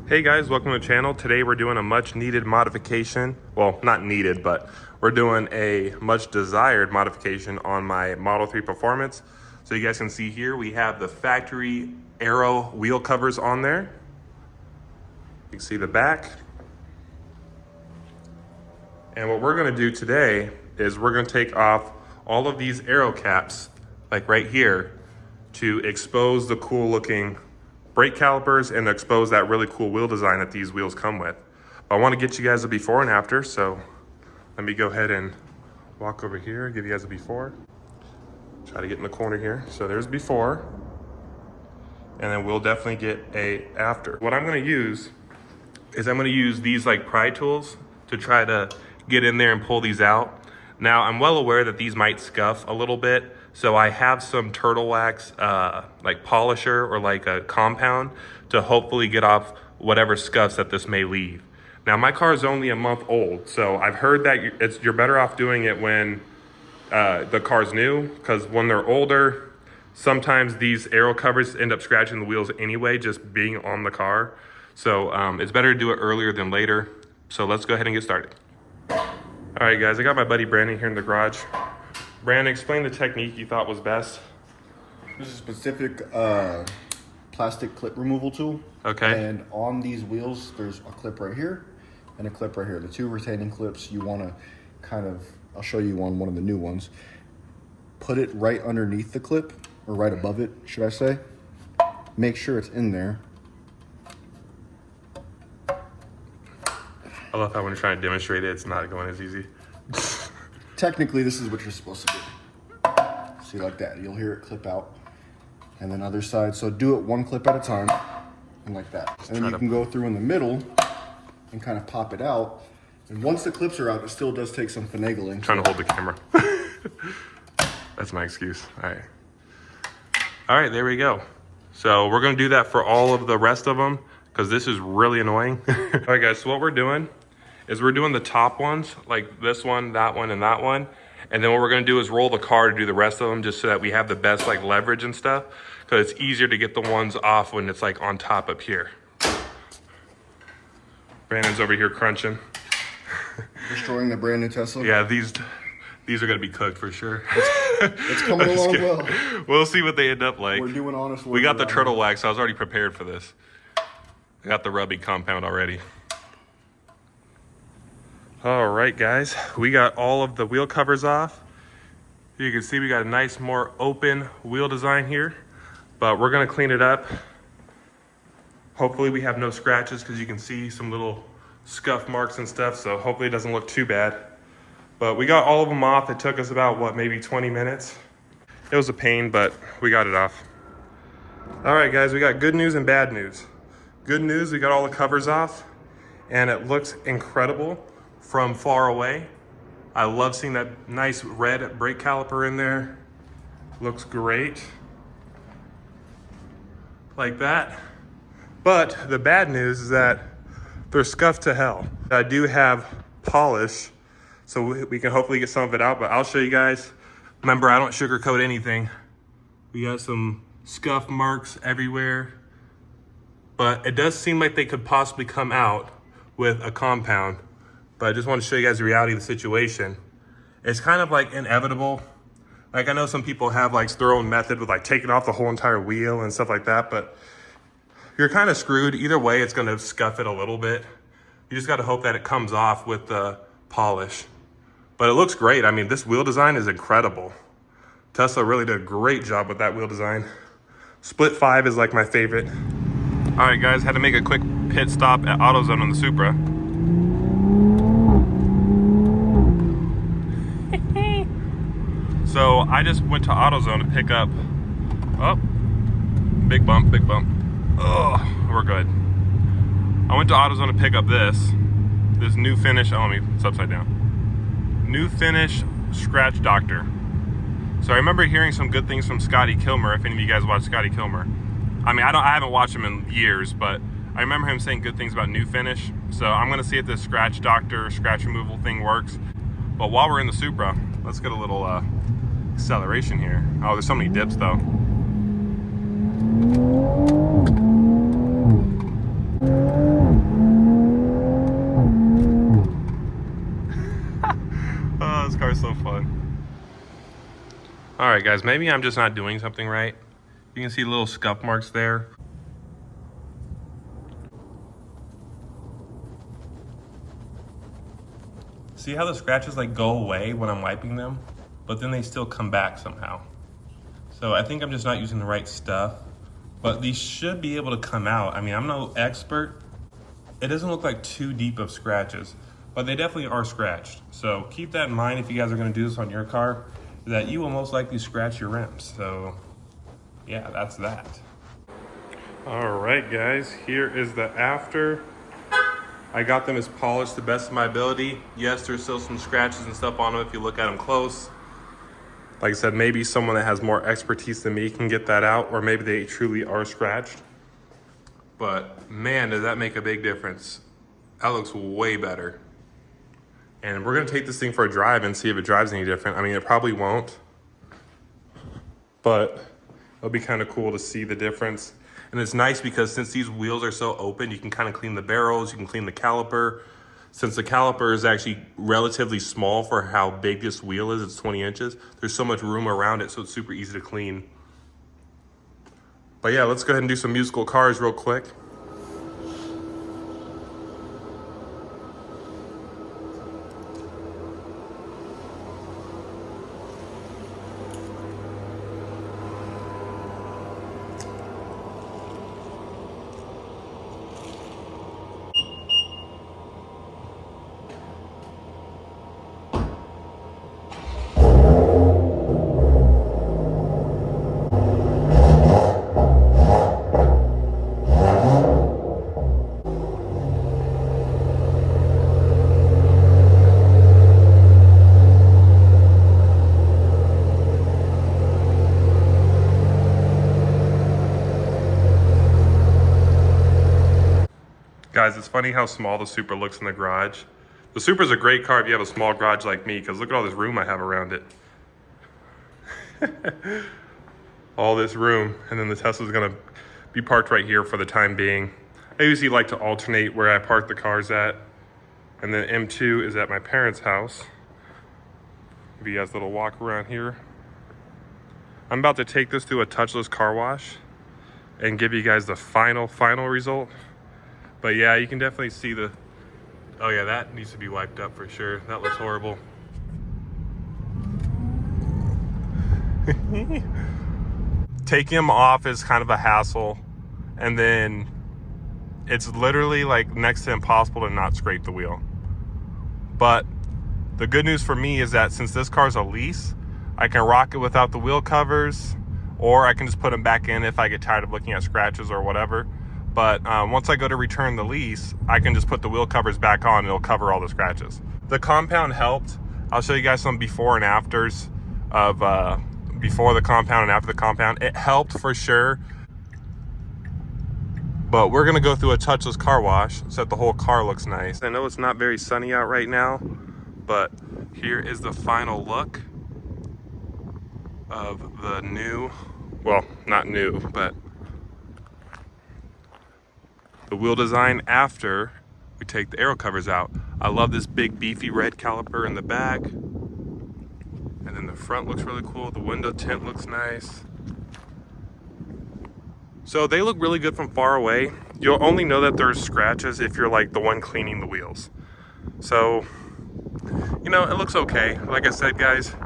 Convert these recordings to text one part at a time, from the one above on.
Hey guys, welcome to the channel. Today we're doing a much needed modification. Well, not needed, but we're doing a much desired modification on my Model 3 Performance. So you guys can see here, we have the factory Aero wheel covers on there. You can see the back. And what we're gonna do today is we're gonna take off all of these Aero caps, like right here, to expose the cool looking brake calipers and expose that really cool wheel design that these wheels come with. I want to get you guys a before and after, so let me go ahead and walk over here, give you guys a before. Try to get in the corner here. So there's before, and then we'll definitely get a after. What I'm going to use is I'm going to use these like pry tools to try to get in there and pull these out. Now I'm well aware that these might scuff a little bit, so I have some turtle wax like polisher or like a compound to hopefully get off whatever scuffs that this may leave. Now my car is only a month old, so I've heard that you're better off doing it when the car's new, because when they're older, sometimes these Aero covers end up scratching the wheels anyway, just being on the car. So it's better to do it earlier than later. So let's go ahead and get started. All right guys, I got my buddy Brandon here in the garage. Brandon, explain the technique you thought was best. This is a specific plastic clip removal tool. Okay. And on these wheels, there's a clip right here and a clip right here. The two retaining clips, you want to kind of, I'll show you on one of the new ones. Put it right underneath the clip, or right above it, should I say. Make sure it's in there. I love how when you're trying to demonstrate it, it's not going as easy. Technically, this is what you're supposed to do. See, like that. You'll hear it clip out. And then other side. So do it one clip at a time. And like that. And then you can go through in the middle and kind of pop it out. And once the clips are out, it still does take some finagling. I'm trying to hold the camera. That's my excuse. All right. All right, there we go. So we're going to do that for all of the rest of them, because this is really annoying. All right, guys, so what we're doing is we're doing the top ones, like this one, that one, and that one. And then what we're gonna do is roll the car to do the rest of them, just so that we have the best like leverage and stuff, because it's easier to get the ones off when it's like on top up here. Brandon's over here crunching. Destroying the brand new Tesla. Yeah, these are gonna be cooked for sure. It's coming along well. We'll see what they end up like. We're doing honest work. We got the turtle wax, so I was already prepared for this. I got the rubby compound already. All right, guys, we got all of the wheel covers off. You can see we got a nice, more open wheel design here, but we're gonna clean it up. Hopefully we have no scratches, because you can see some little scuff marks and stuff, so hopefully it doesn't look too bad. But we got all of them off. It took us about, what, maybe 20 minutes? It was a pain, but we got it off. All right, guys, we got good news and bad news. Good news, we got all the covers off, and it looks incredible from far away. I love seeing that nice red brake caliper in there. Looks great. Like that. But the bad news is that they're scuffed to hell. I do have polish, so we can hopefully get some of it out, but I'll show you guys. Remember, I don't sugarcoat anything. We got some scuff marks everywhere, but it does seem like they could possibly come out with a compound. But I just want to show you guys the reality of the situation. It's kind of like inevitable. Like, I know some people have like their own method with like taking off the whole entire wheel and stuff like that, but you're kind of screwed. Either way, it's gonna scuff it a little bit. You just gotta hope that it comes off with the polish. But it looks great. I mean, this wheel design is incredible. Tesla really did a great job with that wheel design. Split 5 is like my favorite. All right, guys, had to make a quick pit stop at AutoZone on the Supra. So I just went to AutoZone to pick up, oh, big bump, big bump. Oh, we're good. I went to AutoZone to pick up this new finish, oh, it's upside down. New finish scratch doctor. So I remember hearing some good things from Scotty Kilmer, if any of you guys watch Scotty Kilmer. I mean, I haven't watched him in years, but I remember him saying good things about new finish. So I'm gonna see if this scratch doctor, scratch removal thing works. But while we're in the Supra, let's get a little acceleration here. Oh, there's so many dips though. All right, guys, maybe I'm just not doing something right. You can see little scuff marks there. See how the scratches like go away when I'm wiping them, but then they still come back somehow. So I think I'm just not using the right stuff, but these should be able to come out. I mean, I'm no expert. It doesn't look like too deep of scratches, but they definitely are scratched. So keep that in mind if you guys are gonna do this on your car, that you will most likely scratch your rims. So yeah, that's that. All right, guys, here is the after. I got them as polished to the best of my ability. Yes, there's still some scratches and stuff on them if you look at them close. Like I said, maybe someone that has more expertise than me can get that out, or maybe they truly are scratched. But man, does that make a big difference. That looks way better. And we're gonna take this thing for a drive and see if it drives any different. I mean, it probably won't, but it'll be kind of cool to see the difference. And it's nice because since these wheels are so open, you can kind of clean the barrels, you can clean the caliper. Since the caliper is actually relatively small for how big this wheel is, it's 20 inches, there's so much room around it, so it's super easy to clean. But yeah, let's go ahead and do some musical cars real quick. Guys, it's funny how small the Supra looks in the garage. The Supra's a great car if you have a small garage like me, because look at all this room I have around it. All this room, and then the Tesla's gonna be parked right here for the time being. I usually like to alternate where I park the cars at. And then M2 is at my parents' house. Give you guys a little walk around here. I'm about to take this through a touchless car wash and give you guys the final result. But yeah, you can definitely see the, oh yeah, that needs to be wiped up for sure. That looks horrible. Taking them off is kind of a hassle. And then it's literally like next to impossible to not scrape the wheel. But the good news for me is that since this car's a lease, I can rock it without the wheel covers, or I can just put them back in if I get tired of looking at scratches or whatever. But once I go to return the lease, I can just put the wheel covers back on and it'll cover all the scratches. The compound helped. I'll show you guys some before and afters of before the compound and after the compound. It helped for sure. But we're gonna go through a touchless car wash so that the whole car looks nice. I know it's not very sunny out right now, but here is the final look of the new, well, not new, but the wheel design after we take the aero covers out. I love this big beefy red caliper in the back. And then the front looks really cool. The window tint looks nice. So they look really good from far away. You'll only know that there's scratches if you're like the one cleaning the wheels. So, you know, it looks okay. Like I said, guys,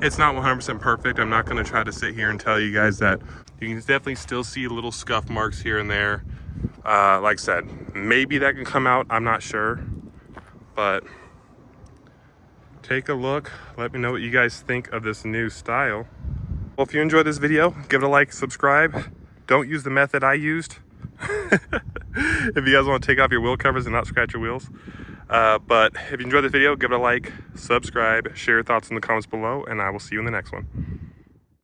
it's not 100% perfect. I'm not gonna try to sit here and tell you guys that. You can definitely still see little scuff marks here and there. Like I said, maybe that can come out, I'm not sure, but take a look. Let me know what you guys think of this new style. Well, if you enjoyed this video, give it a like, subscribe. Don't use the method I used. If you guys want to take off your wheel covers and not scratch your wheels. But if you enjoyed this video, give it a like, subscribe, share your thoughts in the comments below, and I will see you in the next one.